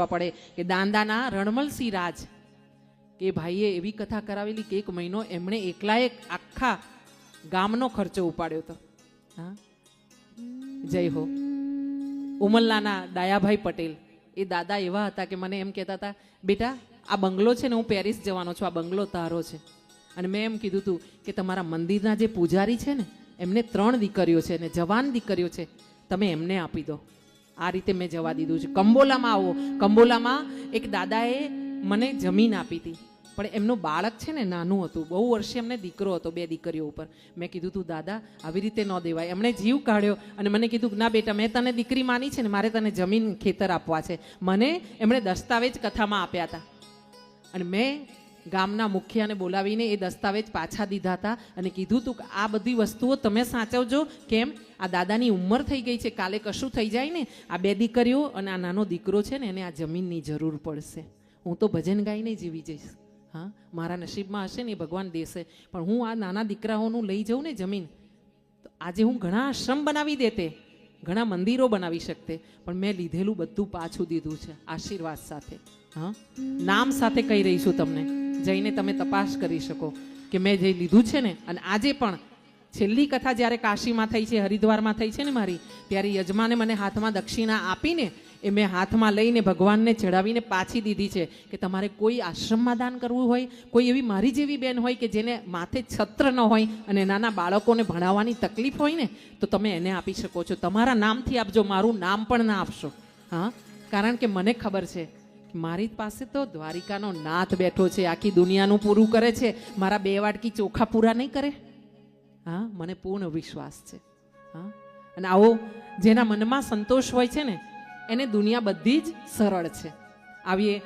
કરવા પડે કે દાંદાના રણમલસિંહ રાજ કે ભાઈએ એવી કથા કરાવેલી કે 1 મહિનો એમણે એકલાએ આખા ગામનો ખર્ચો ઉપાડ્યો હતો. હા, જય હો. ઉમરલાના ડાયાભાઈ પટેલ એ દાદા એવા હતા કે મને એમ કહેતા હતા, બેટા આ બંગલો છે ને, હું પેરિસ જવાનો છું, આ બંગલો તારો છે. અને મેં એમ કીધું હતું કે તમારા મંદિરના જે પૂજારી છે ને એમને 3 દીકરીઓ છે ને જવાન દીકરીઓ છે, તમે એમને આપી દો. આ રીતે મેં જવા દીધું છે. કંબોલામાં આવો, કંબોલામાં એક દાદાએ મને જમીન આપી હતી, પણ એમનું બાળક છે ને નાનું હતું, બહુ વર્ષે એમને દીકરો હતો, 2 દીકરીઓ ઉપર. મેં કીધું તું દાદા આવી રીતે ન દેવાય. એમણે જીવ કાઢ્યો અને મને કીધું ના બેટા, મેં તને દીકરી માની છે ને, મારે તને જમીન ખેતર આપવા છે. મને એમણે દસ્તાવેજ કથામાં આપ્યા હતા અને મેં ગામના મુખિયાને બોલાવીને એ દસ્તાવેજ પાછા દીધા હતા અને કીધું હતું કે આ બધી વસ્તુઓ તમે સાચવજો. કેમ? આ દાદાની ઉંમર થઈ ગઈ છે, કાલે કશું થઈ જાય ને, આ 2 દીકરીઓ અને આ નાનો દીકરો છે ને એને આ જમીનની જરૂર પડશે. હું તો ભજન ગાઈને જીવી જઈશ. હા, મારા નસીબમાં હશે ને ભગવાન દેશે, પણ હું આ નાના દીકરાઓનું લઈ જાઉં ને જમીન, તો આજે હું ઘણા આશ્રમ બનાવી દેતે, ઘણા મંદિરો બનાવી શકતે, પણ મેં લીધેલું બધું પાછું દીધું છે આશીર્વાદ સાથે. હા, નામ સાથે કહી રહી છું તમને, જઈને તમે તપાસ કરી શકો કે મેં જે લીધું છે ને. અને આજે પણ છેલ્લી કથા જ્યારે કાશીમાં થઈ છે, હરિદ્વારમાં થઈ છે ને મારી, ત્યારે યજમાને મને હાથમાં દક્ષિણા આપીને એ મેં હાથમાં લઈને ભગવાનને ચડાવીને પાછી દીધી છે કે તમારે કોઈ આશ્રમમાં દાન કરવું હોય, કોઈ એવી મારી જેવી બેન હોય કે જેને માથે છત્ર ન હોય અને નાના બાળકોને ભણાવવાની તકલીફ હોય ને, તો તમે એને આપી શકો છો. તમારા નામથી આપજો, મારું નામ પણ ના આપશો. હા, કારણ કે મને ખબર છે મારી પાસે તો દ્વારિકાનો નાથ બેઠો છે, આખી દુનિયાનું પૂરું કરે છે, મારા 2 વાટકી ચોખા પૂરા નહીં કરે. હા, મને પૂર્ણ વિશ્વાસ છે. હા, અને આવો જેના મનમાં સંતોષ હોય છે ને એને દુનિયા બધી જ સરળ છે. આવીએ